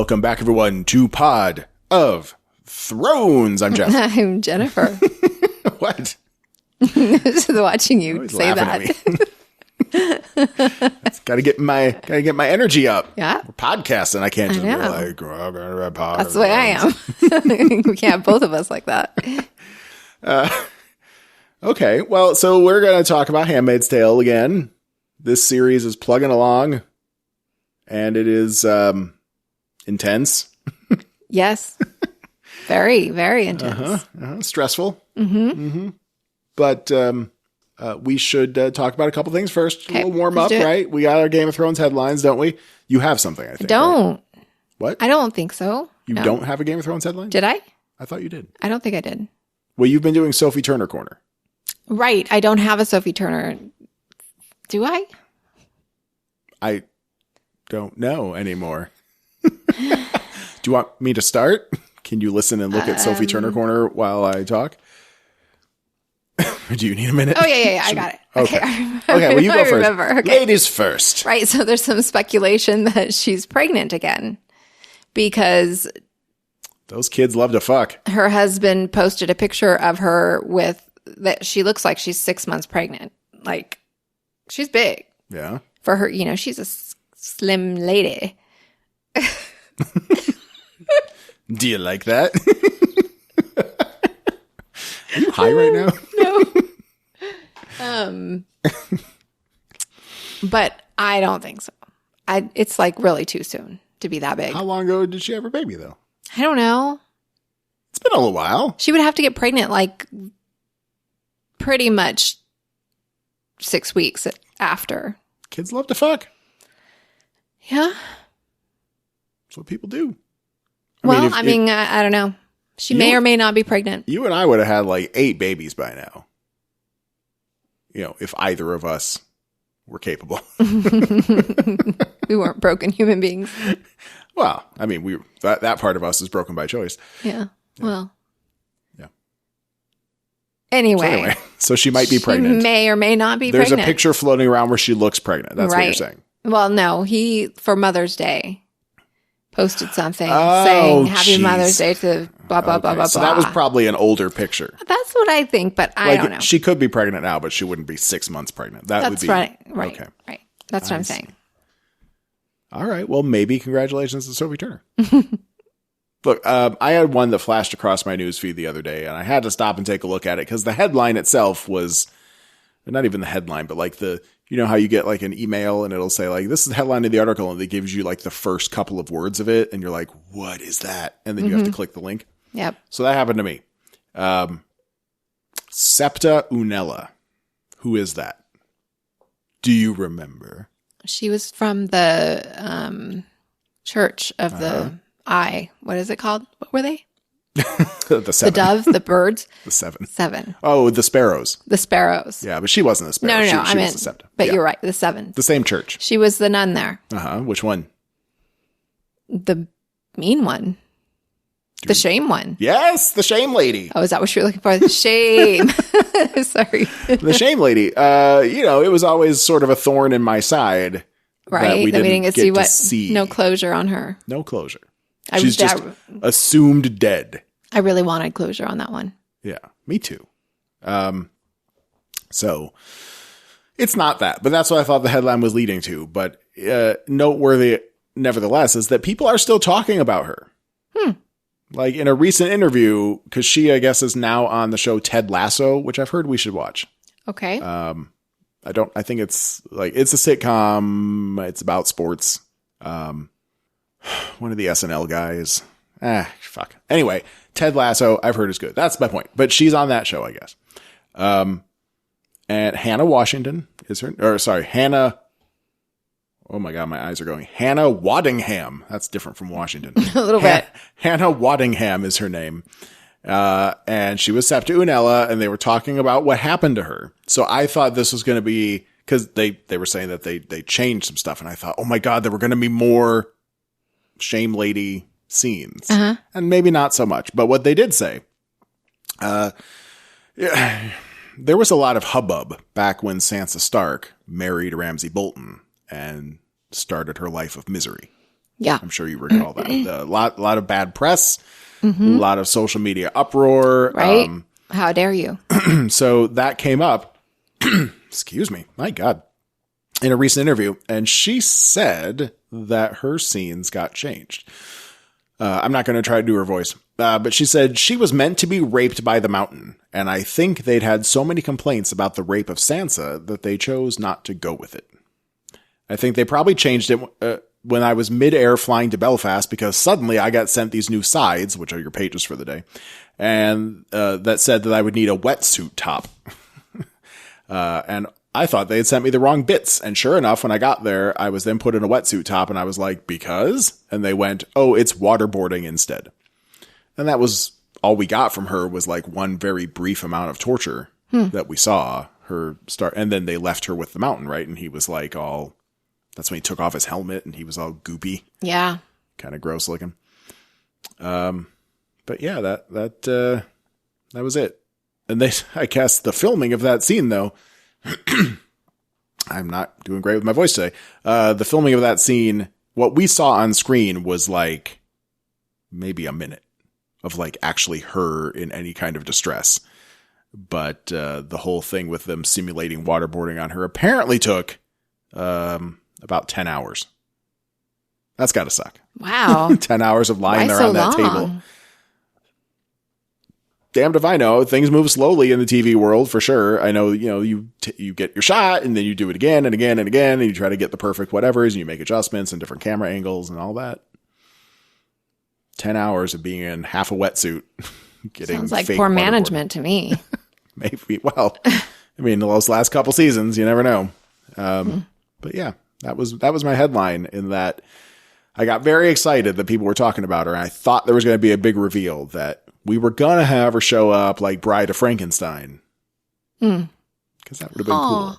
Welcome back, everyone, to Pod of Thrones. I'm Jeff. I'm Jennifer. What? Just watching you say that. Gotta get my energy up. Yeah. We're podcasting. I can't just be like, that's the way I am. We can't have both of us like that. Okay. Well, so we're going to talk about Handmaid's Tale again. This series is plugging along, and it is intense. Yes. Very, very intense. Stressful. But we should talk about a couple things first. Okay, A little warm up, right? We got our Game of Thrones headlines, don't we? You have something, I think. I don't. Right? What? I don't think so. You don't have a Game of Thrones headline? Did I? I thought you did. I don't think I did. Well, you've been doing Sophie Turner Corner. Right. I don't have a Sophie Turner. Do I? I don't know anymore. Do you want me to start? Can you listen and look at Sophie Turner Corner while I talk? Do you need a minute? Oh, yeah. I got it. Okay. Okay, Well, you go first. Remember. Okay. Ladies first. Right. So there's some speculation that she's pregnant again because Those kids love to fuck. her husband posted a picture of her with that she looks like she's 6 months pregnant. Like, she's big. Yeah. For her, she's a slim lady. Do you like that? Are you high right now? No. But I don't think so. It's like really too soon to be that big. How long ago did she have her baby, though? I don't know. It's been a little while. She would have to get pregnant like pretty much 6 weeks after. Kids love to fuck. Yeah. That's what people do. I don't know. She may or may not be pregnant. You and I would have had like 8 babies by now. If either of us were capable. We weren't broken human beings. Well, that part of us is broken by choice. Yeah. Well. Yeah. Anyway. So she might be pregnant. She may or may not be There's pregnant. a picture floating around where she looks pregnant. That's what you're saying. Well, no. He, for Mother's Day, posted something saying Happy Mother's Day to blah, blah, blah, blah, So blah. that was probably an older picture. That's what I think, but I don't know. She could be pregnant now, but she wouldn't be 6 months pregnant. That's right. Okay. Right. That's what I'm saying. All right. Well, maybe congratulations to Sophie Turner. Look, I had one that flashed across my news feed the other day, and I had to stop and take a look at it because the headline itself was not even the headline, but like how you get like an email and it'll say like, this is the headline of the article, and it gives you like the first couple of words of it, and you're like, what is that? And then you have to click the link. Yep. So that happened to me. Septa Unella. Who is that? Do you remember? She was from the Church of the Eye. What is it called? What were they? The 7. The dove, the birds. The 7. 7. Oh, the sparrows. The sparrows. Yeah, but she wasn't a sparrow. No. She I meant was the Septa. But Yeah. you're right. The 7. The same church. She was the nun there. Which one? The mean one. The shame one. Yes, the shame lady. Oh, is that what you were looking for? The shame. Sorry. The shame lady. It was always sort of a thorn in my side. Right. We didn't get to see. No closure on her. No closure. She's just assumed dead. I really wanted closure on that one. Yeah, me too. So it's not that, but that's what I thought the headline was leading to. But noteworthy, nevertheless, is that people are still talking about her. Like in a recent interview, because she, I guess, is now on the show Ted Lasso, which I've heard we should watch. Okay. I think it's a sitcom. It's about sports. One of the SNL guys. Fuck. Anyway, Ted Lasso, I've heard is good. That's my point. But she's on that show, I guess. And Hannah Washington is Hannah. Oh my God, my eyes are going. Hannah Waddingham. That's different from Washington. A little bit. Hannah Waddingham is her name. And she was Septa Unella, and they were talking about what happened to her. So I thought this was going to be, because they were saying that they changed some stuff, and I thought, oh my God, there were going to be more shame lady scenes. And maybe not so much. But what they did say, there was a lot of hubbub back when Sansa Stark married Ramsay Bolton and started her life of misery. Yeah. I'm sure you recall that. A lot of bad press, a lot of social media uproar. Right? How dare you? So that came up, excuse me, my God, in a recent interview. And she said that her scenes got changed. I'm not going to try to do her voice, but she said she was meant to be raped by the mountain. And I think they'd had so many complaints about the rape of Sansa that they chose not to go with it. I think they probably changed it when I was mid-air flying to Belfast, because suddenly I got sent these new sides, which are your pages for the day, and that said that I would need a wetsuit top. And I thought they had sent me the wrong bits. And sure enough, when I got there, I was then put in a wetsuit top, and I was like, because? And they went, oh, it's waterboarding instead. And that was all we got from her, was like one very brief amount of torture that we saw her start. And then they left her with the mountain, right? And he was like all, that's when he took off his helmet and he was all goopy. Yeah. Kind of gross looking. But yeah, that was it. And I guess the filming of that scene, though, I'm not doing great with my voice today. The filming of that scene, what we saw on screen was like maybe a minute of like actually her in any kind of distress. But the whole thing with them simulating waterboarding on her apparently took about 10 hours. That's got to suck. Wow. 10 hours of lying there on that table. Damned if I know. Things move slowly in the TV world, for sure. I know, you get your shot, and then you do it again and again and again, and you try to get the perfect whatevers, and you make adjustments and different camera angles and all that. 10 hours of being in half a wetsuit. Sounds like poor management to me. Maybe. Well, I mean, those last couple seasons, you never know. But yeah, that was my headline, in that I got very excited that people were talking about her, and I thought there was going to be a big reveal that we were going to have her show up like Bride of Frankenstein. Because that would have been cool.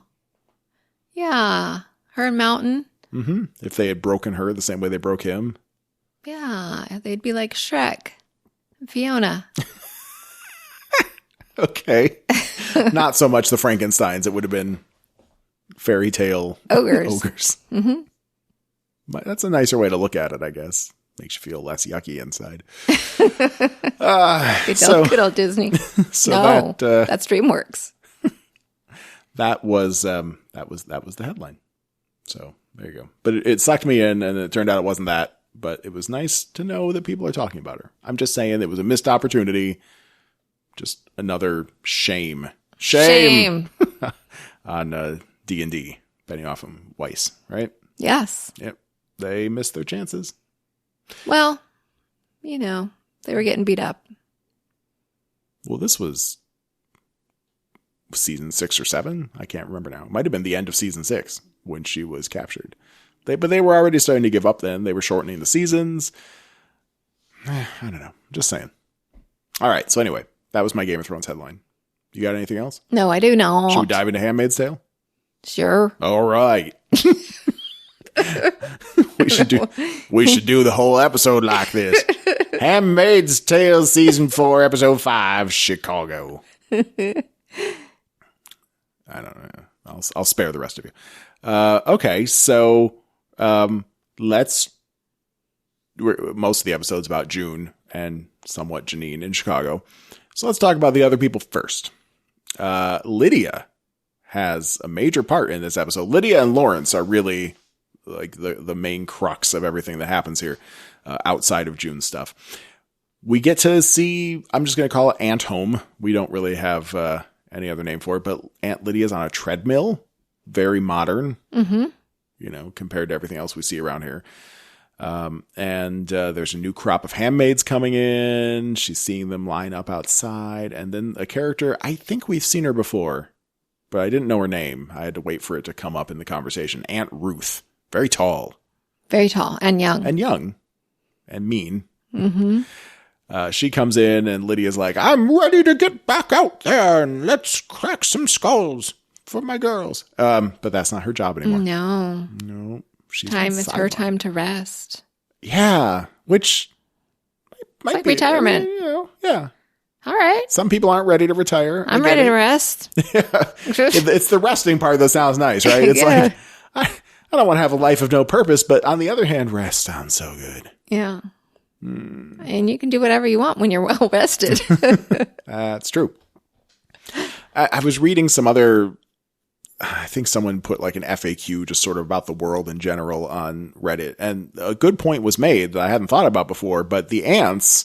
Yeah. Her and Mountain. Mm-hmm. If they had broken her the same way they broke him. Yeah. They'd be like Shrek. Fiona. Okay. Not so much the Frankensteins. It would have been fairy tale ogres. Mm-hmm. But that's a nicer way to look at it, I guess. Makes you feel less yucky inside. Good old Disney. So that's DreamWorks. That was the headline. So there you go. But it sucked me in, and it turned out it wasn't that. But it was nice to know that people are talking about her. I'm just saying it was a missed opportunity. Just another shame on D&D, betting off of Weiss, right? Yes. Yep. They missed their chances. Well, they were getting beat up. Well, this was season 6 or 7. I can't remember now. It might have been the end of season 6 when she was captured. But they were already starting to give up then. They were shortening the seasons. I don't know. Just saying. All right. So anyway, that was my Game of Thrones headline. You got anything else? No, I do not. Should we dive into Handmaid's Tale? Sure. All right. We should do the whole episode like this. Handmaid's Tale season 4, episode 5, Chicago. I don't know. I'll spare the rest of you. Okay, so most of the episode's about June and somewhat Janine in Chicago. So let's talk about the other people first. Lydia has a major part in this episode. Lydia and Lawrence are really like the main crux of everything that happens here, outside of June's stuff. We get to see, I'm just going to call it Aunt Home. We don't really have any other name for it, but Aunt Lydia's on a treadmill. Very modern, compared to everything else we see around here. And there's a new crop of handmaids coming in. She's seeing them line up outside. And then a character, I think we've seen her before, but I didn't know her name. I had to wait for it to come up in the conversation. Aunt Ruth. Very tall. Very tall and young. And young. And mean. Mm-hmm. She comes in and Lydia's like, I'm ready to get back out there and let's crack some skulls for my girls. But that's not her job anymore. No. It's her time to rest. Yeah. Which might be retirement. Yeah. All right. Some people aren't ready to retire. I'm ready to rest. Yeah. It's the resting part that sounds nice, right? It's like, I don't want to have a life of no purpose, but on the other hand, rest sounds so good. Yeah. And you can do whatever you want when you're well rested. That's true. I was reading some other, I think someone put like an FAQ just sort of about the world in general on Reddit. And a good point was made that I hadn't thought about before, but the ants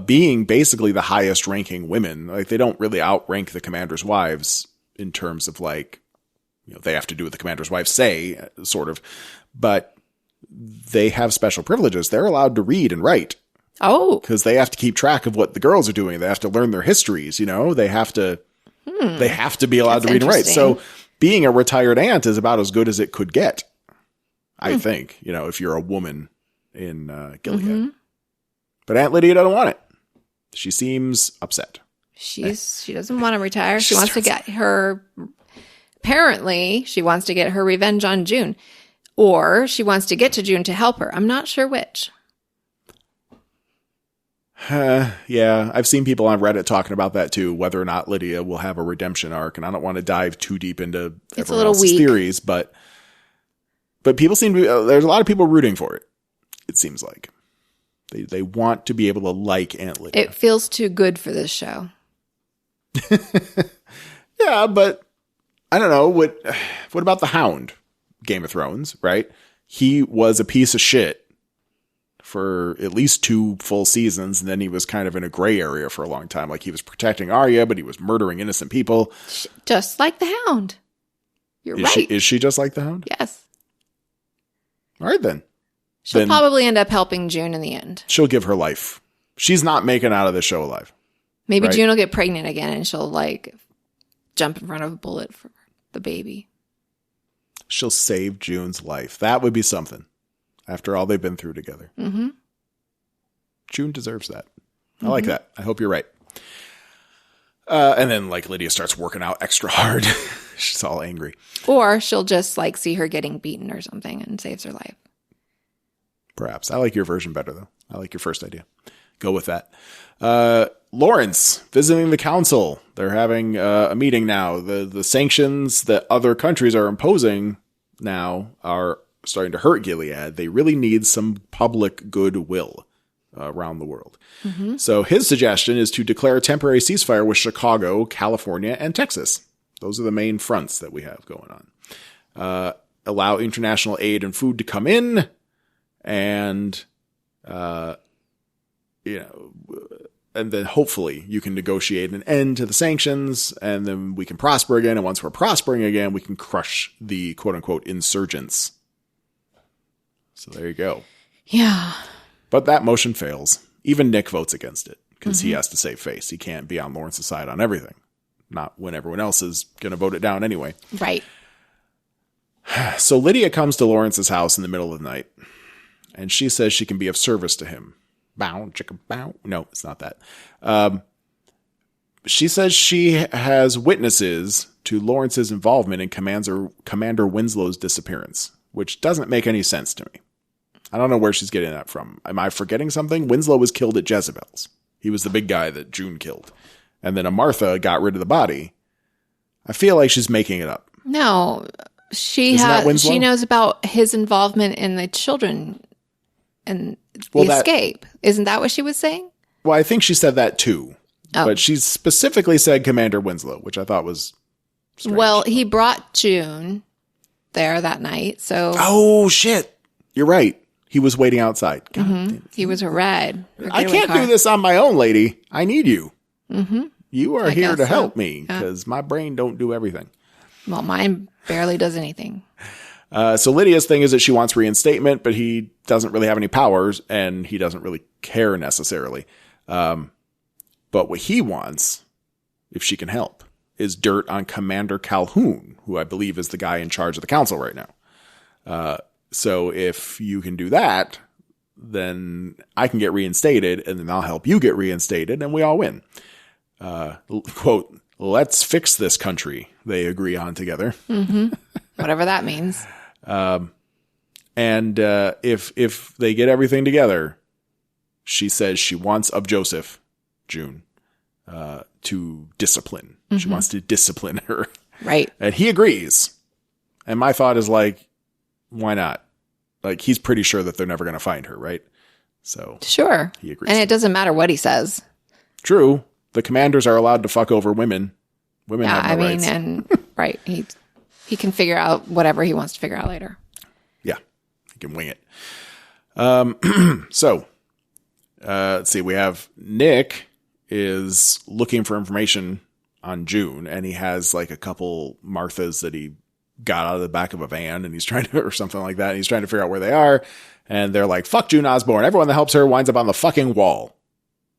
being basically the highest ranking women, like they don't really outrank the commander's wives in terms of like, you know, they have to do what the commander's wives say, sort of, but they have special privileges. They're allowed to read and write. Oh. Because they have to keep track of what the girls are doing. They have to learn their histories, you know? They have to be allowed to read and write. So being a retired aunt is about as good as it could get, I think, you know, if you're a woman in Gilead. Mm-hmm. But Aunt Lydia doesn't want it. She seems upset. She doesn't want to retire. She wants to get her, apparently, she wants to get her revenge on June. Or she wants to get to June to help her. I'm not sure which. Yeah, I've seen people on Reddit talking about that too, whether or not Lydia will have a redemption arc. And I don't want to dive too deep into everyone else's theories, but people seem to there's a lot of people rooting for it. It seems like they want to be able to like Aunt Lydia. It feels too good for this show. Yeah, but I don't know. What about the Hound? Game of Thrones, right? He was a piece of shit for at least 2 full seasons, and then he was kind of in a gray area for a long time. Like he was protecting Arya, but he was murdering innocent people. Just like the Hound. You're right. Is she just like the Hound? Yes. All right, then. She'll probably end up helping June in the end. She'll give her life. She's not making out of this show alive. Maybe right? June will get pregnant again, and she'll like jump in front of a bullet for the baby. She'll save June's life. That would be something after all they've been through together. Mm-hmm. June deserves that. I like that. I hope you're right. And then like Lydia starts working out extra hard. She's all angry. Or she'll just like see her getting beaten or something and saves her life. Perhaps. I like your version better though. I like your first idea. Go with that. Lawrence visiting the council. They're having a meeting now. The sanctions that other countries are imposing now are starting to hurt Gilead. They really need some public goodwill around the world. Mm-hmm. So his suggestion is to declare a temporary ceasefire with Chicago, California, and Texas. Those are the main fronts that we have going on. Allow international aid and food to come in, and and then hopefully you can negotiate an end to the sanctions, and then we can prosper again. And once we're prospering again, we can crush the quote unquote insurgents. So there you go. Yeah. But that motion fails. Even Nick votes against it because he has to save face. He can't be on Lawrence's side on everything. Not when everyone else is going to vote it down anyway. Right. So Lydia comes to Lawrence's house in the middle of the night, and she says she can be of service to him. Bow, chicka, bow. No, it's not that. She says she has witnesses to Lawrence's involvement in Commander Winslow's disappearance, which doesn't make any sense to me. I don't know where she's getting that from. Am I forgetting something? Winslow was killed at Jezebel's. He was the big guy that June killed. And then Martha got rid of the body. I feel like she's making it up. No, she knows about his involvement in the children and the escape. Isn't that what she was saying? Well, I think she said that too. Oh. But she specifically said Commander Winslow, which I thought was strange. Well, he brought June there that night, so... Oh, shit. You're right. He was waiting outside. God, he was her ride. I can't do this on my own, lady. I need you. Mm-hmm. You are here to help me because my brain don't do everything. Well, mine barely does anything. So Lydia's thing is that she wants reinstatement, but he doesn't really have any powers, and he doesn't really care necessarily. But what he wants, if she can help, is dirt on Commander Calhoun, who I believe is the guy in charge of the council right now. So if you can do that, then I can get reinstated, and then I'll help you get reinstated, and we all win. Quote, let's fix this country, they agree on together. Mm-hmm. Whatever that means. And if they get everything together, she says she wants of Joseph, June, to discipline. She wants to discipline her. Right. And he agrees. And my thought is like, why not? Like, he's pretty sure that they're never going to find her, right? So sure. He agrees. And it doesn't matter what he says. True. The commanders are allowed to fuck over women. Women have no rights. And right. He can figure out whatever he wants to figure out later. Yeah. He can wing it. So, let's see. We have Nick is looking for information on June, and he has like a couple Marthas that he got out of the back of a van, and he's trying to, or something like that. And he's trying to figure out where they are. And they're like, fuck June Osborne. Everyone that helps her winds up on the fucking wall,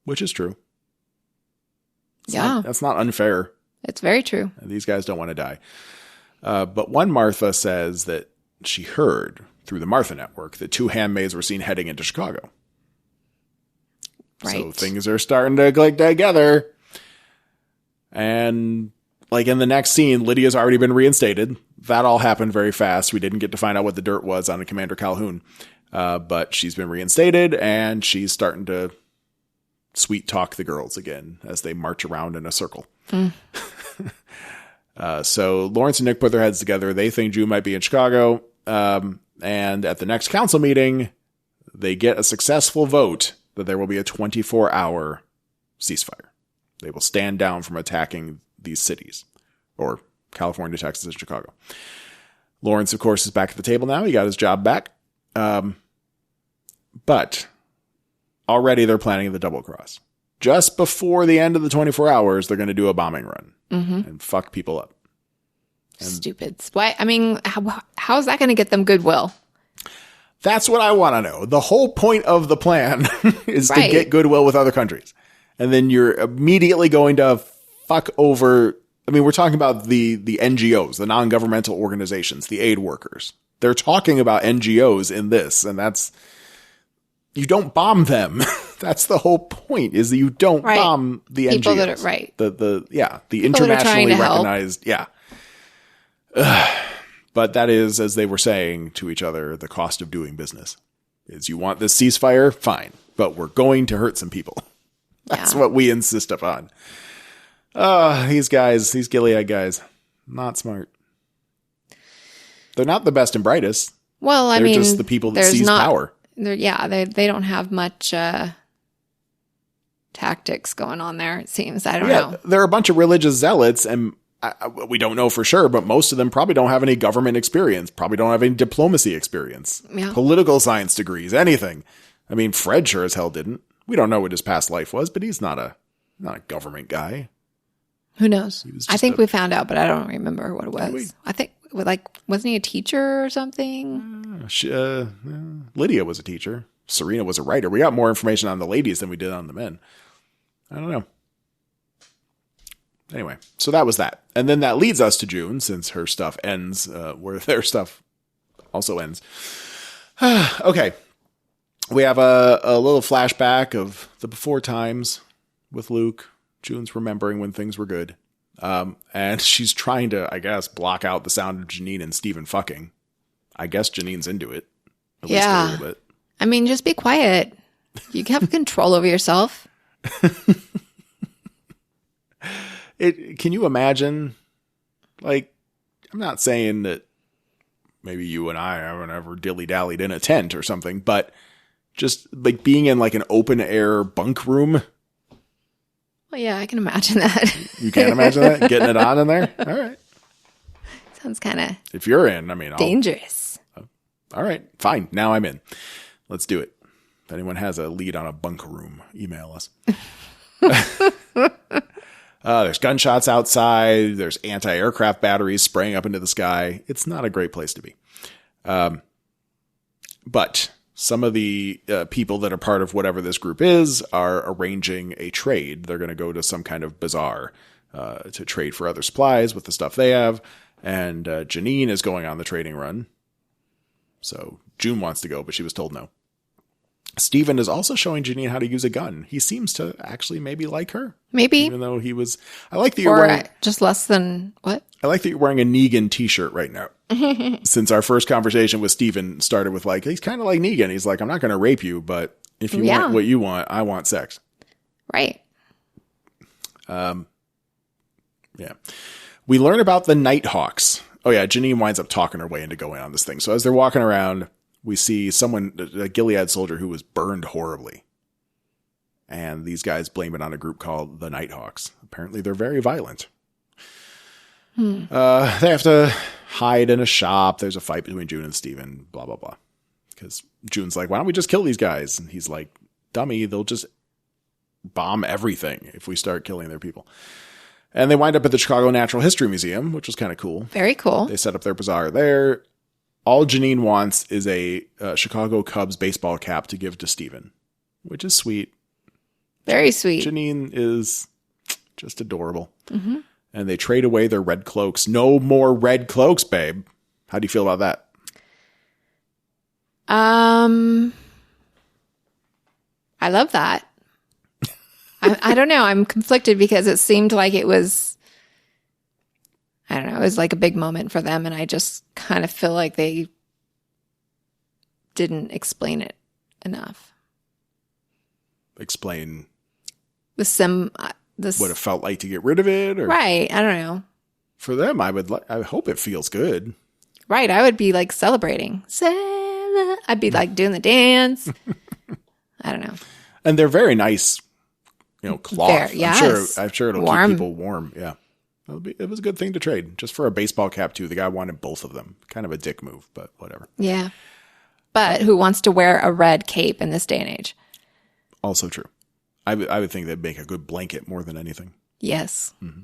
which is true. That's not unfair. It's very true. These guys don't want to die. But one Martha says that she heard through the Martha Network that 2 handmaids were seen heading into Chicago. Right. So things are starting to click together. And like in the next scene, Lydia's already been reinstated. That all happened very fast. We didn't get to find out what the dirt was on Commander Calhoun. But she's been reinstated, and she's starting to sweet talk the girls again as they march around in a circle. So Lawrence and Nick put their heads together. They think June might be in Chicago. And at the next council meeting, they get a successful vote that there will be a 24-hour ceasefire. They will stand down from attacking these cities, or California, Texas, and Chicago. Lawrence, of course, is back at the table now. He got his job back. But already they're planning the double cross. Just before the end of the 24 hours, they're going to do a bombing run and fuck people up. And stupid. Why? I mean, how is that going to get them goodwill? That's what I want to know. The whole point of the plan is to get goodwill with other countries. And then you're immediately going to fuck over. I mean, we're talking about the NGOs, the non-governmental organizations, the aid workers. They're talking about NGOs in this, and you don't bomb them. That's the whole point, is that you don't bomb the people NGOs. That are, the internationally recognized, But that is, as they were saying to each other, the cost of doing business. Is you want this ceasefire? Fine. But we're going to hurt some people. That's what we insist upon. These guys, these Gilead guys, not smart. They're not the best and brightest. Well, they're just the people that seize power. They don't have much tactics going on there, it seems. I don't know. They're a bunch of religious zealots, and we don't know for sure, but most of them probably don't have any government experience, probably don't have any diplomacy experience, political science degrees, anything. I mean, Fred sure as hell didn't. We don't know what his past life was, but he's not a government guy. Who knows? I think we found out, but I don't remember what it was. I think, wasn't he a teacher or something? Lydia was a teacher. Serena was a writer. We got more information on the ladies than we did on the men. I don't know. Anyway, so that was that. And then that leads us to June, since her stuff ends where their stuff also ends. Okay. We have a little flashback of the before times with Luke. June's remembering when things were good. And she's trying to, I guess, block out the sound of Janine and Steven fucking. I guess Janine's into it. At least a little bit. I mean, just be quiet. You have control over yourself. Can you imagine? Like, I'm not saying that maybe you and I haven't ever dilly-dallied in a tent or something, but just like being in like an open air bunk room. Well, yeah, I can imagine that. You can't imagine that? Getting it on in there? All right. Sounds kind of... If you're in, I mean... dangerous. All right. Fine. Now I'm in. Let's do it. If anyone has a lead on a bunk room, email us. There's gunshots outside. There's anti-aircraft batteries spraying up into the sky. It's not a great place to be. But some of the people that are part of whatever this group is are arranging a trade. They're going to go to some kind of bazaar to trade for other supplies with the stuff they have. And Janine is going on the trading run. So June wants to go, but she was told no. Steven is also showing Janine how to use a gun. He seems to actually maybe like her. Maybe. Even though he was... I like that you're wearing... just less than... What? I like that you're wearing a Negan t-shirt right now. Since our first conversation with Steven started with like, he's kind of like Negan. He's like, I'm not going to rape you, but if you want what you want, I want sex. Right. Yeah. We learn about the Nighthawks. Oh, yeah. Janine winds up talking her way into going on this thing. So as they're walking around, we see a Gilead soldier who was burned horribly. And these guys blame it on a group called the Nighthawks. Apparently, they're very violent. They have to hide in a shop. There's a fight between June and Steven, blah, blah, blah. Because June's like, why don't we just kill these guys? And he's like, dummy, they'll just bomb everything if we start killing their people. And they wind up at the Chicago Natural History Museum, which was kind of cool. Very cool. They set up their bazaar there. All Janine wants is a Chicago Cubs baseball cap to give to Steven, which is sweet. Very sweet. Janine is just adorable. Mm-hmm. And they trade away their red cloaks. No more red cloaks, babe. How do you feel about that? I love that. I don't know. I'm conflicted because it seemed like it was, I don't know, it was like a big moment for them. And I just kind of feel like they didn't explain it enough. Explain what it felt like to get rid of it? Or? Right. I don't know. For them, I hope it feels good. Right. I would be like celebrating. I'd be like doing the dance. I don't know. And they're very nice, cloth. Yes. I'm sure it'll keep people warm. Yeah. It was a good thing to trade. Just for a baseball cap, too. The guy wanted both of them. Kind of a dick move, but whatever. Yeah. But who wants to wear a red cape in this day and age? Also true. I would think they'd make a good blanket more than anything. Yes. Mm-hmm.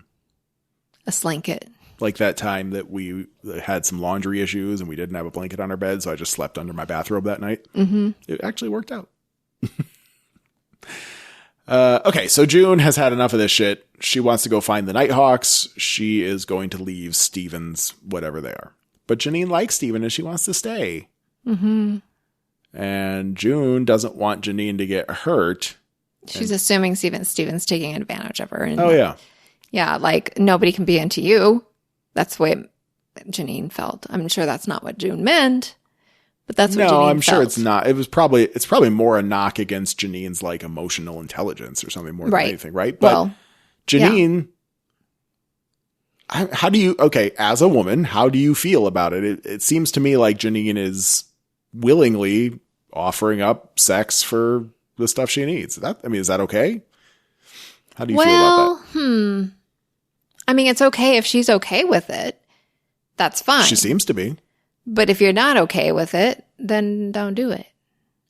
A slanket. Like that time that we had some laundry issues and we didn't have a blanket on our bed, so I just slept under my bathrobe that night. Mm-hmm. It actually worked out. Okay, so June has had enough of this shit. She wants to go find the Nighthawks. She is going to leave Steven's, whatever they are. But Janine likes Steven and she wants to stay. Mm-hmm. And June doesn't want Janine to get hurt. She's assuming Steven's taking advantage of her. And yeah. Yeah, like nobody can be into you. That's the way Janine felt. I'm sure that's not what June meant, but that's what Janine felt. No, I'm sure it's not. It's probably more a knock against Janine's like emotional intelligence or something more than anything, right? But Janine, how do you, as a woman, how do you feel about it? It seems to me like Janine is willingly offering up sex for the stuff she needs. Is that okay? How do you feel about that? I mean, it's okay if she's okay with it. That's fine. She seems to be. But if you're not okay with it, then don't do it.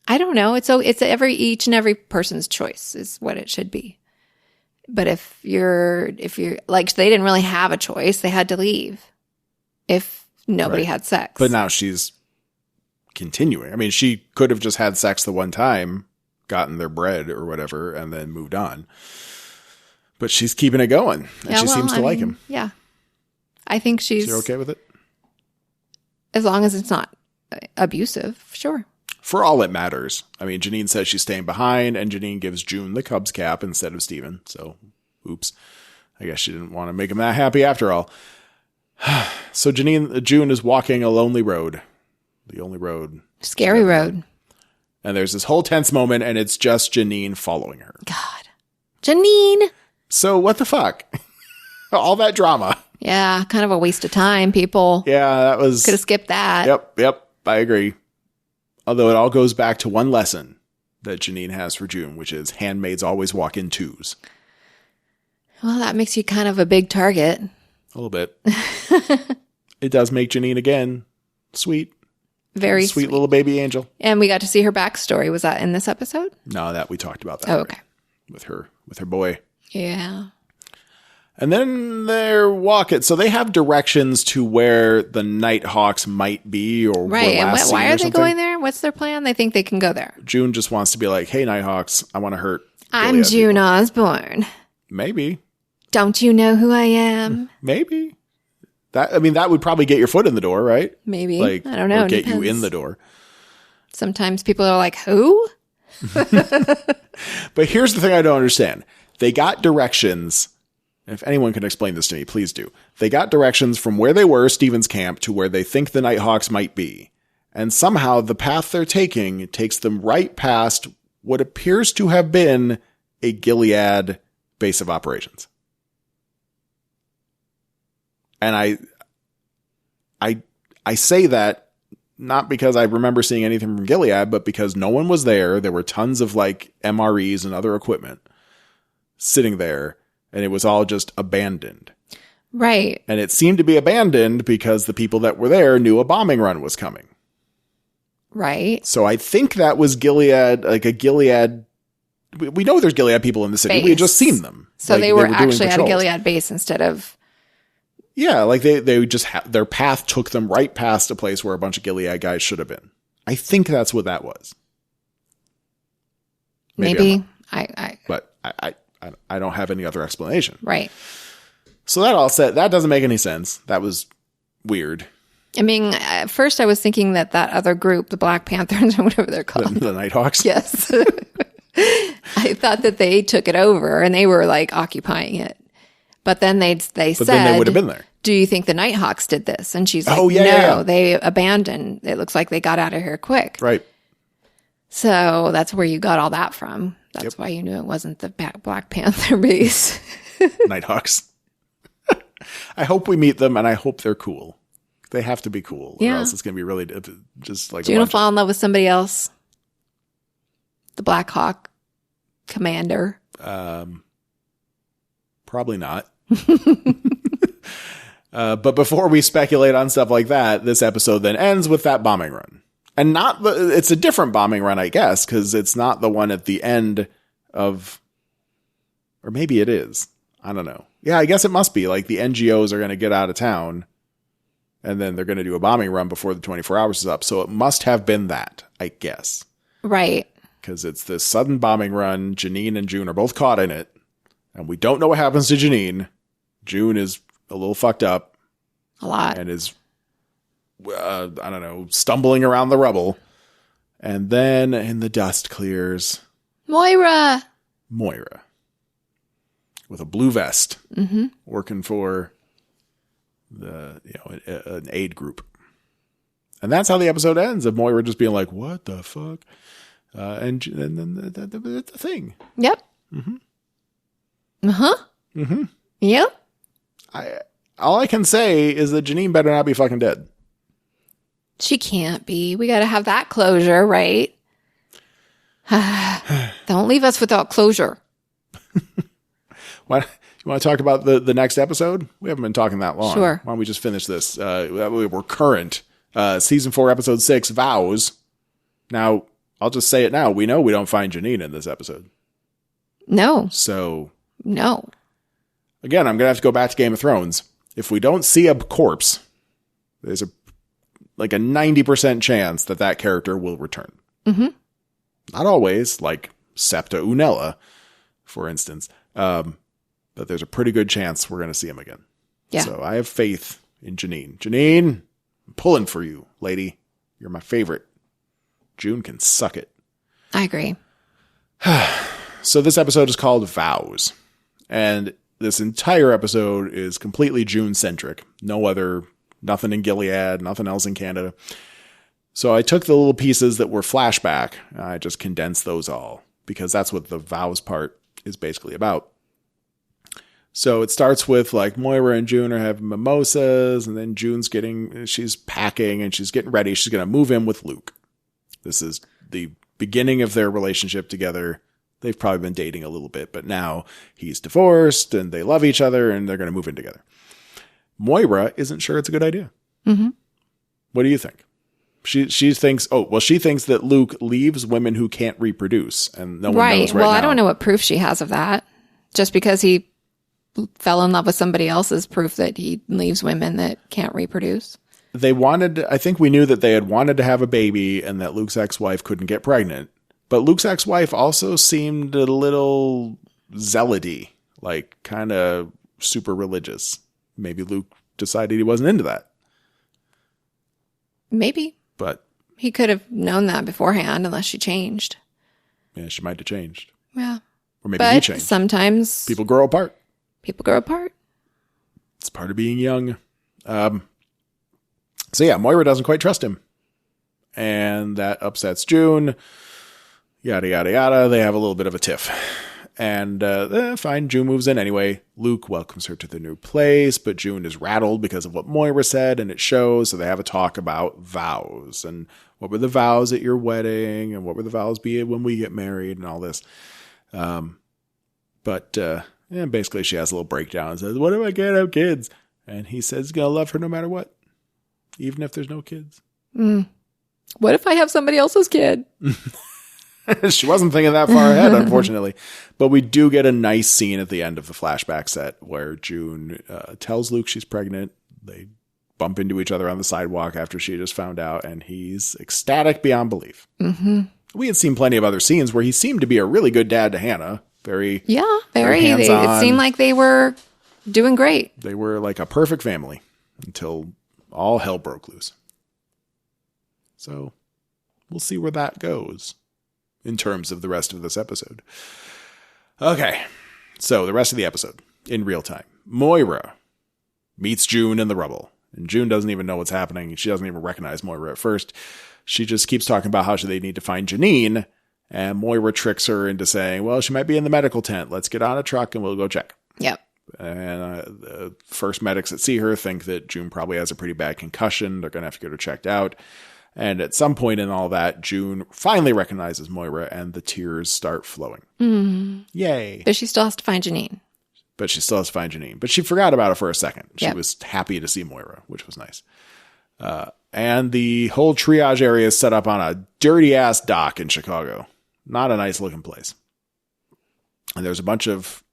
I don't know. It's each and every person's choice is what it should be. But if you're like, they didn't really have a choice. They had to leave if nobody had sex. But now she's continuing. I mean, she could have just had sex the one time, gotten their bread or whatever, and then moved on. But she's keeping it going, and she seems to like him. Yeah. I think she's okay with it? As long as it's not abusive, sure. For all it matters. I mean, Janine says she's staying behind, and Janine gives June the Cubs cap instead of Steven. So, oops. I guess she didn't want to make him that happy after all. So June is walking a lonely road. The only road. Scary road. And there's this whole tense moment, and it's just Janine following her. God. Janine! So what the fuck? All that drama. Yeah, kind of a waste of time, people. Yeah, that was... Could have skipped that. Yep, I agree. Although it all goes back to one lesson that Janine has for June, which is handmaids always walk in twos. Well, that makes you kind of a big target. A little bit. It does make Janine, again, sweet. Very sweet little baby angel. And we got to see her backstory. Was that in this episode? No, that we talked about that. Oh, okay. With her boy. Yeah. And then they're walking. So they have directions to where the Nighthawks might be or right. And why are they going there? What's their plan? They think they can go there. June just wants to be like, hey, Nighthawks, I want to hurt. I'm June Osborne. Maybe. Don't you know who I am? Maybe. That would probably get your foot in the door, right? Maybe. Like, I don't know. Or get you in the door. Sometimes people are like, who? But here's the thing I don't understand. They got directions. If anyone can explain this to me, please do. They got directions from where they were, Steven's camp, to where they think the Nighthawks might be. And somehow the path they're taking takes them right past what appears to have been a Gilead base of operations. And I say that not because I remember seeing anything from Gilead, but because no one was there. There were tons of like MREs and other equipment sitting there, and it was all just abandoned. Right. And it seemed to be abandoned because the people that were there knew a bombing run was coming. Right. So I think that was Gilead, like a Gilead. We know there's Gilead people in the city. Base. We had just seen them. So like, they were doing actually at a patrols. Gilead base instead of. Yeah, like they just their path took them right past a place where a bunch of Gilead guys should have been. I think that's what that was. Maybe. But I don't have any other explanation. Right. So that all said, that doesn't make any sense. That was weird. I mean, at first I was thinking that other group, the Black Panthers or whatever they're called. The Nighthawks? Yes. I thought that they took it over and they were like occupying it. But then they said, then they would have been there. Do you think the Nighthawks did this? And she's like, yeah. They abandoned. It looks like they got out of here quick. Right. So that's where you got all that from. That's why you knew it wasn't the Black Panther base. Nighthawks. I hope we meet them, and I hope they're cool. They have to be cool, or else it's going to be really just like. June will fall in love with somebody else. The Black Hawk commander. Probably not. But before we speculate on stuff like that, this episode then ends with that bombing run. And it's a different bombing run, I guess, because it's not the one at the end of, or maybe it is. I don't know. Yeah, I guess it must be. Like the NGOs are going to get out of town and then they're going to do a bombing run before the 24 hours is up. So it must have been that, I guess. Right. Because it's this sudden bombing run. Janine and June are both caught in it. And we don't know what happens to Janine. June is a little fucked up. A lot. And is, I don't know, stumbling around the rubble. And then in the dust clears. Moira. With a blue vest. Mm-hmm. Working for an aid group. And that's how the episode ends, of Moira just being like, what the fuck? And then the thing. Yep. Mm-hmm. Uh-huh. Mm-hmm. Yep. All I can say is that Janine better not be fucking dead. She can't be. We got to have that closure, right? Don't leave us without closure. You want to talk about the next episode? We haven't been talking that long. Sure. Why don't we just finish this? We're current. Season 4, episode 6, Vows. Now, I'll just say it now. We know we don't find Janine in this episode. No. So. No. Again, I'm going to have to go back to Game of Thrones. If we don't see a corpse, there's a 90% chance that character will return. Mm-hmm. Not always, like Septa Unella, for instance. But there's a pretty good chance we're going to see him again. Yeah. So I have faith in Janine. Janine, I'm pulling for you, lady. You're my favorite. June can suck it. I agree. So this episode is called Vows. And this entire episode is completely June-centric. Nothing in Gilead, nothing else in Canada. So I took the little pieces that were flashback, and I just condensed those all, because that's what the Vows part is basically about. So it starts with like Moira and June are having mimosas, and then she's packing and she's getting ready. She's going to move in with Luke. This is the beginning of their relationship together. They've probably been dating a little bit, but now he's divorced and they love each other and they're going to move in together. Moira isn't sure it's a good idea. Mm-hmm. What do you think? She thinks that Luke leaves women who can't reproduce, and no one knows right now. I don't know what proof she has of that. Just because he fell in love with somebody else is proof that he leaves women that can't reproduce. I think we knew that they had wanted to have a baby and that Luke's ex-wife couldn't get pregnant. But Luke's ex-wife also seemed a little zealoty, like kind of super religious. Maybe Luke decided he wasn't into that. Maybe. But he could have known that beforehand, unless she changed. Yeah, she might have changed. Yeah. Or maybe he changed. Sometimes people grow apart. It's part of being young. So yeah, Moira doesn't quite trust him. And that upsets June. Yada, yada, yada. They have a little bit of a tiff. And fine, June moves in anyway. Luke welcomes her to the new place, but June is rattled because of what Moira said, and it shows. So they have a talk about vows and what were the vows at your wedding, and what were the vows be when we get married, and all this. But basically she has a little breakdown and says, "What if I can't have kids?" And he says he's gonna love her no matter what, even if there's no kids. What if I have somebody else's kid? She wasn't thinking that far ahead, unfortunately. But we do get a nice scene at the end of the flashback set where June tells Luke she's pregnant. They bump into each other on the sidewalk after she just found out, and he's ecstatic beyond belief. Mm-hmm. We had seen plenty of other scenes where he seemed to be a really good dad to Hannah. Very hands-on. It seemed like they were doing great. They were like a perfect family until all hell broke loose. So we'll see where that goes in terms of the rest of this episode. Okay, so the rest of the episode in real time. Moira meets June in the rubble, and June doesn't even know what's happening. She doesn't even recognize Moira at first. She just keeps talking about how they need to find Janine, and Moira tricks her into saying, well, she might be in the medical tent. Let's get on a truck and we'll go check. Yep. And the first medics that see her think that June probably has a pretty bad concussion. They're going to have to get her checked out. And at some point in all that, June finally recognizes Moira, and the tears start flowing. Yay. But she still has to find Janine. But she forgot about it for a second. She was happy to see Moira, which was nice. And the whole triage area is set up on a dirty-ass dock in Chicago. Not a nice-looking place. And there's a bunch of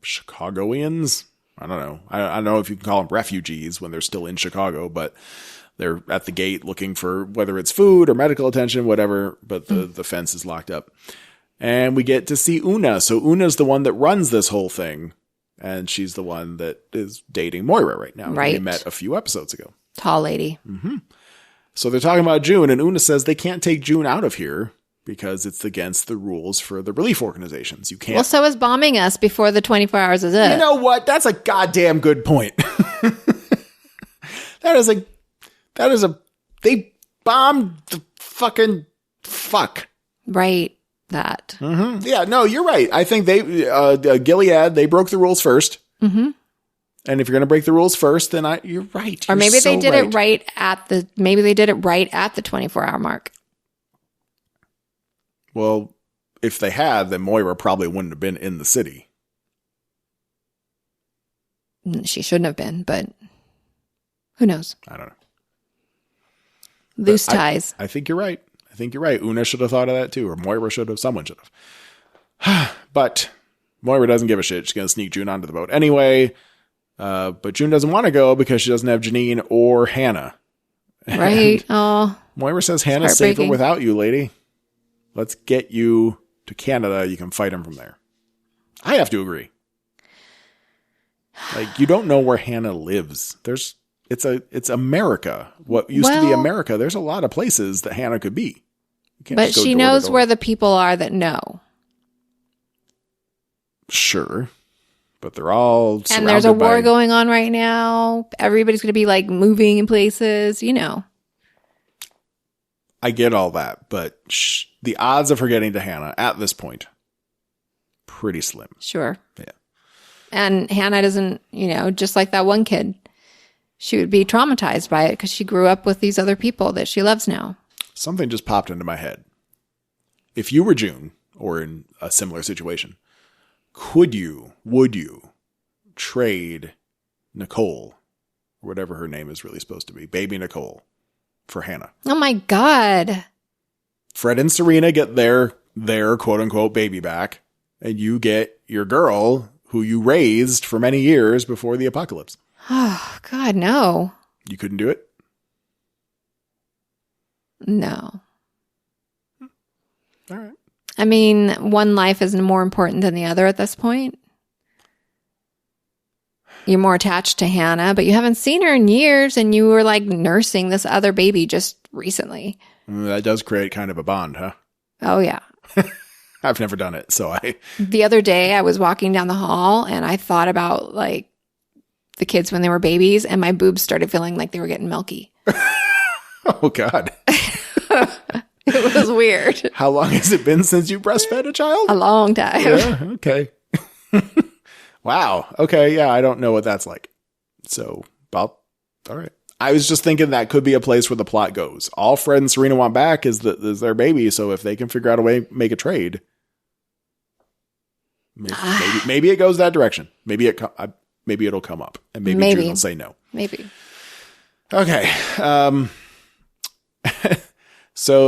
Chicagoans. I don't know. I don't know if you can call them refugees when they're still in Chicago, but they're at the gate looking for whether it's food or medical attention, whatever, but the fence is locked up. And we get to see Una. So Una's the one that runs this whole thing, and she's the one that is dating Moira right now. Right. We met a few episodes ago. Tall lady. Mm-hmm. So they're talking about June, and Una says they can't take June out of here because it's against the rules for the relief organizations. You can't. Well, so is bombing us before the 24 hours is it. You know what? That's a goddamn good point. They bombed the fucking fuck. Right. That. Mm-hmm. Yeah, no, you're right. I think Gilead, they broke the rules first. Mm-hmm. And if you're going to break the rules first, then you're right. Or maybe they did it right at the 24-hour mark. Well, if they had, then Moira probably wouldn't have been in the city. She shouldn't have been, but who knows? I don't know. Loose ties. I think you're right. Una should have thought of that too, or Moira should have. Someone should have. But Moira doesn't give a shit. She's going to sneak June onto the boat anyway. But June doesn't want to go because she doesn't have Janine or Hannah. Right. Oh. Moira says Hannah's safer without you, lady. Let's get you to Canada. You can fight him from there. I have to agree. Like, you don't know where Hannah lives. It's America. What used to be America. There's a lot of places that Hannah could be. But she knows where the people are that know. Sure. But they're all surrounded. And there's a war going on right now. Everybody's going to be like moving in places, you know. I get all that, but the odds of her getting to Hannah at this point, pretty slim. Sure. Yeah. And Hannah doesn't, just like that one kid, she would be traumatized by it because she grew up with these other people that she loves now. Something just popped into my head. If you were June, or in a similar situation, would you trade Nicole, or whatever her name is really supposed to be, baby Nicole, for Hannah? Oh my God. Fred and Serena get their quote unquote baby back, and you get your girl who you raised for many years before the apocalypse. Oh God, no. You couldn't do it? No. All right. I mean, one life is more important than the other at this point. You're more attached to Hannah, but you haven't seen her in years, and you were like nursing this other baby just recently. That does create kind of a bond, huh? Oh, yeah. I've never done it, so The other day, I was walking down the hall, and I thought about, like, the kids when they were babies, and my boobs started feeling like they were getting milky. Oh, God. It was weird. How long has it been since you breastfed a child? A long time. Yeah, okay. Wow. Okay, yeah, I don't know what that's like. So, all right. I was just thinking that could be a place where the plot goes. All Fred and Serena want back is their baby, so if they can figure out a way to make a trade, maybe it goes that direction. Maybe it'll come up, and maybe June will say no. Maybe. Okay. So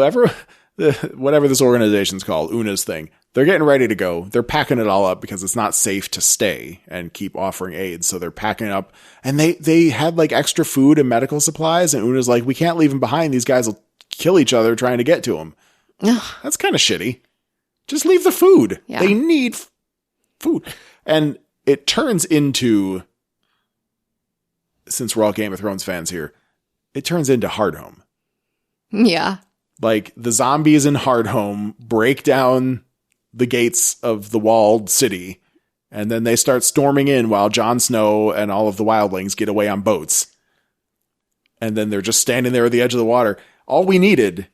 whatever this organization's called, Una's thing, they're getting ready to go. They're packing it all up because it's not safe to stay and keep offering aid. So they're packing it up, and they had like extra food and medical supplies. And Una's like, we can't leave them behind. These guys will kill each other trying to get to them. That's kind of shitty. Just leave the food. Yeah. They need food. And it turns into, since we're all Game of Thrones fans here, it turns into Hard Home. Yeah. Like the zombies in Hard Home break down the gates of the walled city, and then they start storming in while Jon Snow and all of the wildlings get away on boats. And then they're just standing there at the edge of the water. All we needed,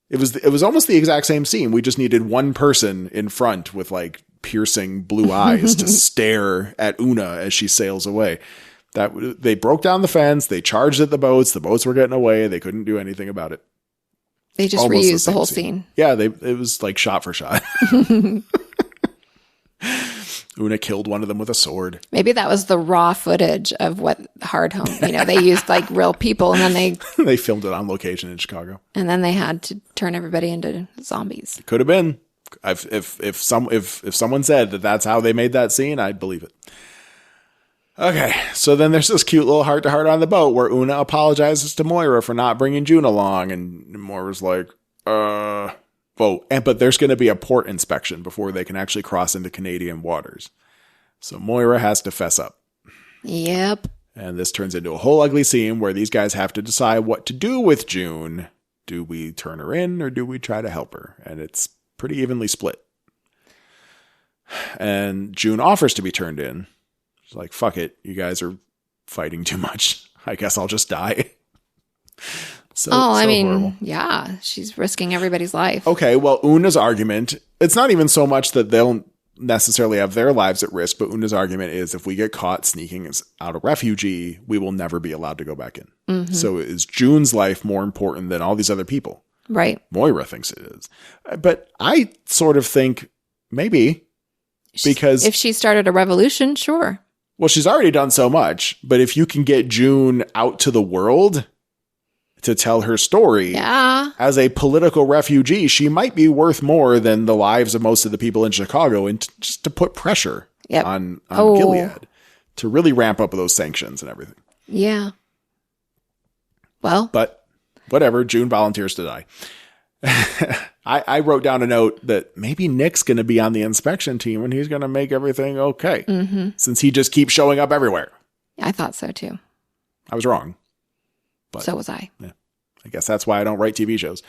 it was almost the exact same scene. We just needed one person in front with like piercing blue eyes to stare at Una as she sails away. They broke down the fence. They charged at the boats. The boats were getting away. They couldn't do anything about it. They just reused the whole scene. Yeah, it was like shot for shot. Una killed one of them with a sword. Maybe that was the raw footage of what Hard Home, they used like real people, and then they filmed it on location in Chicago. And then they had to turn everybody into zombies. It could have been. If someone said that that's how they made that scene, I'd believe it. Okay, so then there's this cute little heart-to-heart on the boat where Una apologizes to Moira for not bringing June along, and Moira's like, but there's going to be a port inspection before they can actually cross into Canadian waters. So Moira has to fess up. Yep. And this turns into a whole ugly scene where these guys have to decide what to do with June. Do we turn her in, or do we try to help her? And it's pretty evenly split. And June offers to be turned in. She's like, fuck it. You guys are fighting too much. I guess I'll just die. Horrible. Yeah, she's risking everybody's life. Okay, well, Una's argument, it's not even so much that they'll necessarily have their lives at risk, but Una's argument is if we get caught sneaking out a refugee, we will never be allowed to go back in. Mm-hmm. So is June's life more important than all these other people? Right. Moira thinks it is. But I sort of think maybe because... If she started a revolution, sure. Well, she's already done so much, but if you can get June out to the world to tell her story as a political refugee, she might be worth more than the lives of most of the people in Chicago, and just to put pressure on Gilead to really ramp up those sanctions and everything. Yeah. Well. But whatever, June volunteers to die. I wrote down a note that maybe Nick's going to be on the inspection team and he's going to make everything okay. Mm-hmm. Since he just keeps showing up everywhere. I thought so too. I was wrong. But so was I. Yeah, I guess that's why I don't write TV shows.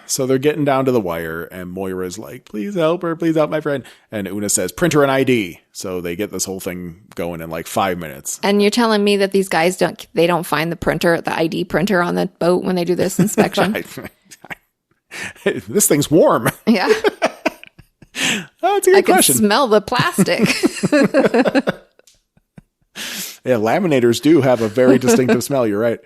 So they're getting down to the wire and Moira's like, please help her. Please help my friend. And Una says, print her an ID. So they get this whole thing going in like 5 minutes. And you're telling me that these guys don't find the ID printer on the boat when they do this inspection? This thing's warm. Yeah. That's a good question. I can smell the plastic. Yeah, laminators do have a very distinctive smell. You're right.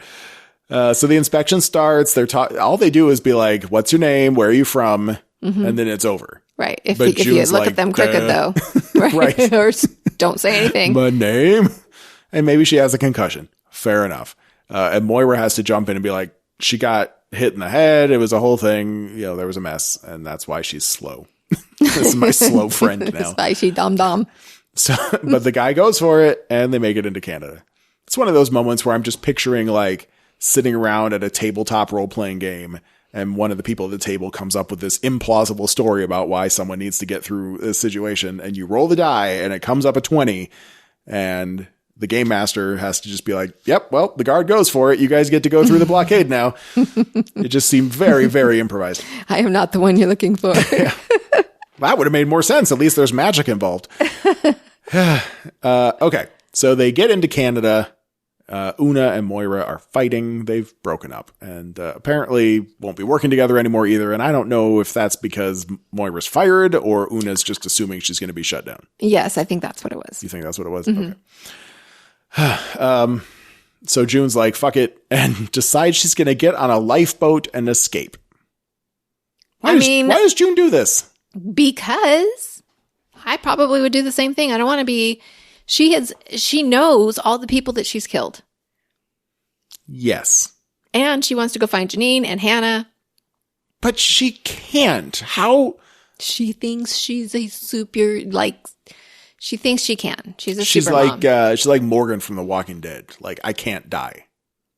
So the inspection starts. All they do is be like, "What's your name? Where are you from?" Mm-hmm. And then it's over. Right. If you look at them crooked, though, right? Or don't say anything. My name, and maybe she has a concussion. Fair enough. And Moira has to jump in and be like, "She got hit in the head. It was a whole thing. There was a mess, and that's why she's slow." This is my slow friend now. That's why she dumb. So, but the guy goes for it, and they make it into Canada. It's one of those moments where I'm just picturing like sitting around at a tabletop role-playing game, and one of the people at the table comes up with this implausible story about why someone needs to get through this situation, and you roll the die, and it comes up a 20, and the game master has to just be like, yep, well, the guard goes for it. You guys get to go through the blockade now. It just seemed very, very improvised. I am not the one you're looking for. Yeah. That would have made more sense. At least there's magic involved. Okay. So they get into Canada. Una and Moira are fighting. They've broken up and apparently won't be working together anymore either. And I don't know if that's because Moira's fired or Una's just assuming she's going to be shut down. Yes, I think that's what it was. You think that's what it was? Okay. So June's like, fuck it, and decides she's going to get on a lifeboat and escape. Why does June do this? Because I probably would do the same thing. I don't want to be... She knows all the people that she's killed. Yes. And she wants to go find Janine and Hannah. But she can't. How? She thinks she's a super, she thinks she can. She's a super mom. She's like Morgan from The Walking Dead. Like, I can't die.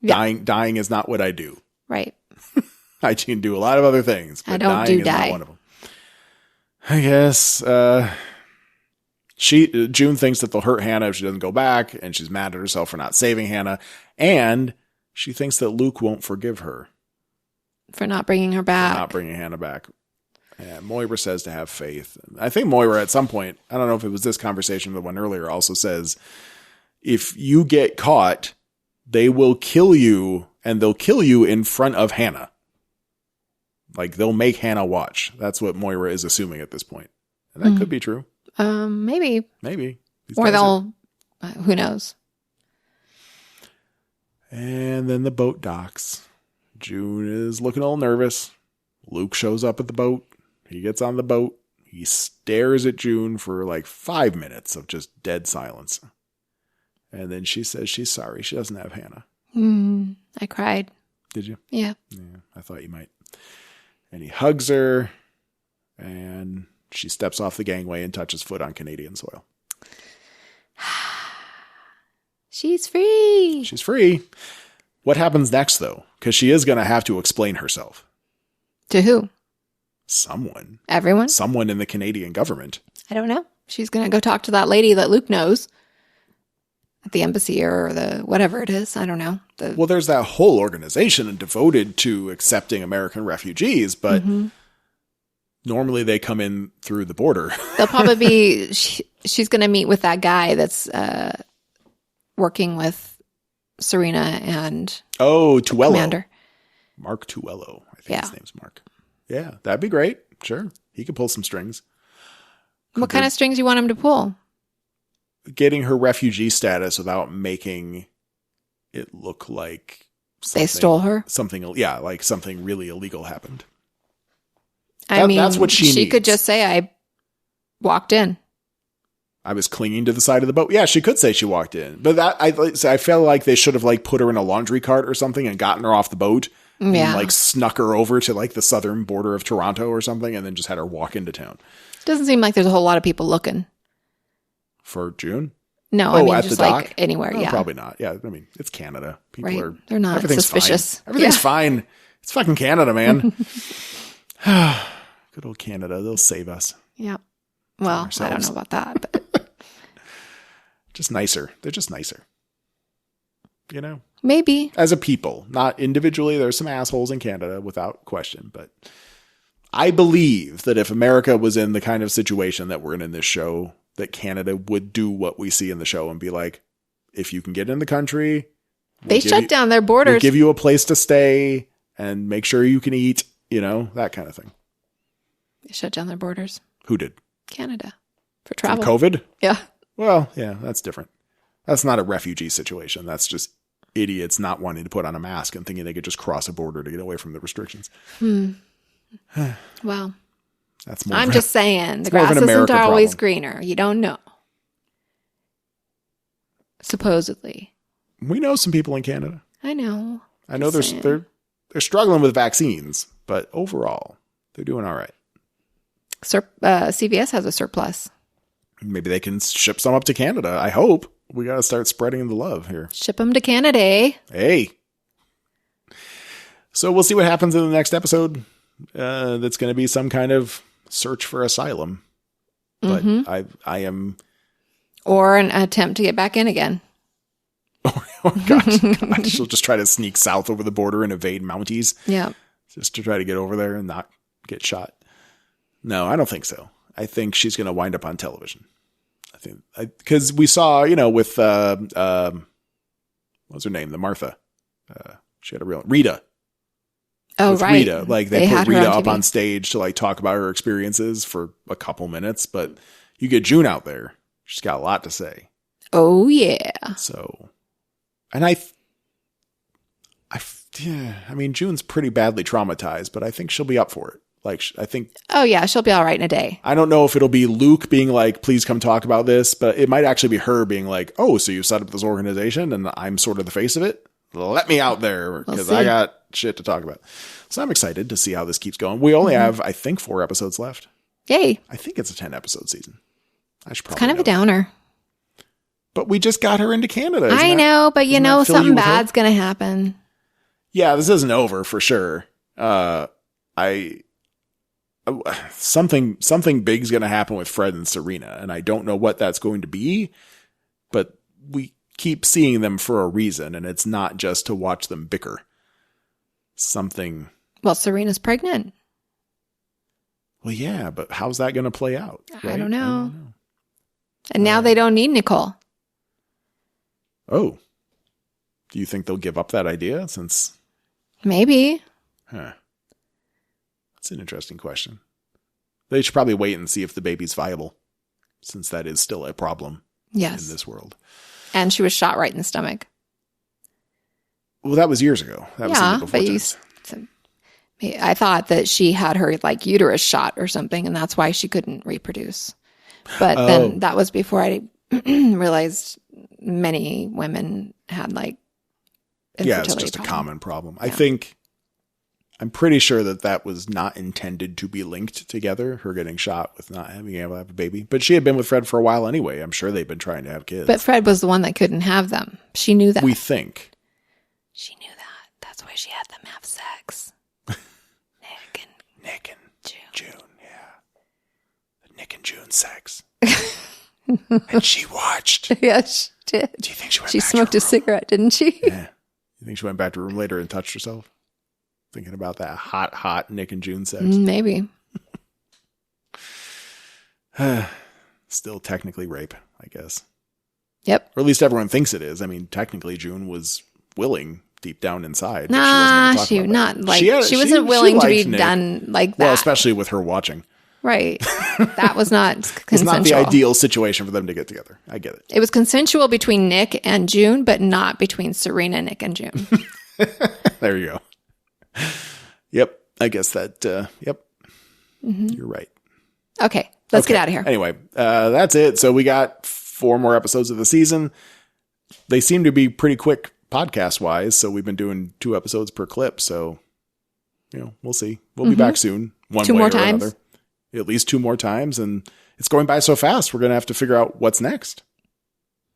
Yeah. Dying is not what I do. Right. I can do a lot of other things, but I don't dying do is not one of them. I guess, June thinks that they'll hurt Hannah if she doesn't go back, and she's mad at herself for not saving Hannah, and she thinks that Luke won't forgive her. For not bringing her back. For not bringing Hannah back. And Moira says to have faith. I think Moira at some point, I don't know if it was this conversation or the one earlier, also says, if you get caught, they will kill you, and they'll kill you in front of Hannah. Like, they'll make Hannah watch. That's what Moira is assuming at this point. And that could be true. Maybe. Maybe. Or they'll, who knows? And then the boat docks. June is looking all nervous. Luke shows up at the boat. He gets on the boat. He stares at June for like 5 minutes of just dead silence. And then she says she's sorry. She doesn't have Hannah. I cried. Did you? Yeah. Yeah, I thought you might. And he hugs her. And she steps off the gangway and touches foot on Canadian soil. She's free. She's free. What happens next, though? Because she is going to have to explain herself. To who? Someone. Everyone? Someone in the Canadian government. I don't know. She's going to go talk to that lady that Luke knows at the embassy or the whatever it is. I don't know. Well, there's that whole organization devoted to accepting American refugees, but normally they come in through the border. They'll probably be... she's going to meet with that guy that's working with Serena and... Oh, Tuello. Commander. Mark Tuello. I think his name's Mark. Yeah, that'd be great. Sure. He could pull some strings. What kind of strings you want him to pull? Getting her refugee status without making it look like they stole her? Like something really illegal happened. That's what she needs. She could just say, I walked in. I was clinging to the side of the boat. Yeah, she could say she walked in. But I felt like they should have put her in a laundry cart or something and gotten her off the boat. Yeah. And snuck her over to the southern border of Toronto or something and then just had her walk into town. Doesn't seem like there's a whole lot of people looking. For June? No, I mean at just the dock? Anywhere, No, yeah. Probably not. Yeah, I mean, it's Canada. People they're not suspicious. Fine. Everything's fine. It's fucking Canada, man. Good old Canada. They'll save us. Yeah. Well, I don't know about that, but just nicer. They're just nicer. You know? Maybe. As a people, not individually. There's some assholes in Canada without question, but I believe that if America was in the kind of situation that we're in this show, that Canada would do what we see in the show and be like, if you can get in the country, they shut down their borders. We'll give you a place to stay and make sure you can eat, that kind of thing. They shut down their borders. Who did? Canada. For travel. From COVID? Yeah. Well, yeah, that's different. That's not a refugee situation. That's just idiots not wanting to put on a mask and thinking they could just cross a border to get away from the restrictions. Well, that's more. I'm just saying the grass isn't always greener. You don't know. Supposedly, we know some people in Canada. I know. I know they're struggling with vaccines, but overall, they're doing all right. CVS has a surplus. Maybe they can ship some up to Canada. I hope. We got to start spreading the love here. Ship them to Canada. Hey. So we'll see what happens in the next episode. That's going to be some kind of search for asylum. But I am... Or an attempt to get back in again. Oh, gosh. She'll just try to sneak south over the border and evade Mounties. Yeah. Just to try to get over there and not get shot. No, I don't think so. I think she's going to wind up on television. I think because we saw, with what what's her name? The Martha. She had a real Rita. Oh, with right. Rita. Like they put Rita up on stage to like talk about her experiences for a couple minutes, but you get June out there. She's got a lot to say. Oh, yeah. So, and I mean, June's pretty badly traumatized, but I think she'll be up for it. Like, I think. Oh, yeah. She'll be all right in a day. I don't know if it'll be Luke being like, please come talk about this, but it might actually be her being like, oh, so you set up this organization and I'm sort of the face of it. Let me out there because I got shit to talk about. So I'm excited to see how this keeps going. We only have, I think, 4 episodes left. Yay. I think it's a 10-episode season. I should probably It's kind of a downer. But we just got her into Canada. I know, but you know, something bad's going to happen. Yeah, this isn't over for sure. Something big's going to happen with Fred and Serena, and I don't know what that's going to be, but we keep seeing them for a reason, and it's not just to watch them bicker. Something. Well, Serena's pregnant. Well, yeah, but how's that going to play out? Right? I don't know. And now they don't need Nicole. Oh. Do you think they'll give up that idea since... Maybe. Huh. That's an interesting question. They should probably wait and see if the baby's viable, since that is still a problem in this world. And she was shot right in the stomach. Well, that was years ago. That was before I thought that she had her like uterus shot or something, and that's why she couldn't reproduce. But then that was before I realized many women had like infertility it's just problem. a common problem. Yeah. I'm pretty sure that was not intended to be linked together, her getting shot with not being able to have a baby. But she had been with Fred for a while anyway. I'm sure they've been trying to have kids. But Fred was the one that couldn't have them. She knew that. We think. She knew that. That's why she had them have sex. Nick and June, yeah. The Nick and June sex. And she watched. Yeah, she did. Do you think she went She back smoked to her a cigarette, didn't she? Yeah. You think she went back to her room later and touched herself? Thinking about that hot Nick and June sex. Maybe. Still technically rape, I guess. Yep. Or at least everyone thinks it is. I mean, technically June was willing deep down inside. Nah, she wasn't willing to be Nick. Done like that. Well, especially with her watching. Right. That was not consensual. It's not the ideal situation for them to get together. I get it. It was consensual between Nick and June, but not between Serena, Nick, and June. There you go. Yep. I guess that, yep. Mm-hmm. You're right. Okay. Let's get out of here. Anyway, that's it. So we got 4 more episodes of the season. They seem to be pretty quick podcast wise. So we've been doing 2 episodes per clip. So, we'll see. We'll be back soon. 2 more times. Another. At least 2 more times. And it's going by so fast. We're going to have to figure out what's next.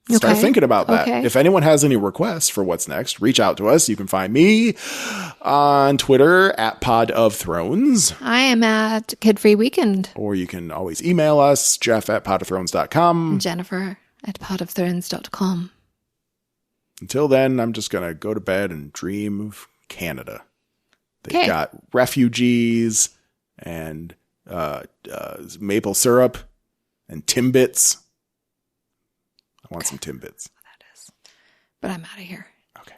Start thinking about that. Okay. If anyone has any requests for what's next, reach out to us. You can find me on Twitter at Pod of Thrones. I am at Kid Free Weekend. Or you can always email us, Jeff at podofthrones.com. Jennifer at podofthrones.com. Until then, I'm just going to go to bed and dream of Canada. They've got refugees and maple syrup and Timbits. I want some Timbits. That is. But I'm out of here. Okay.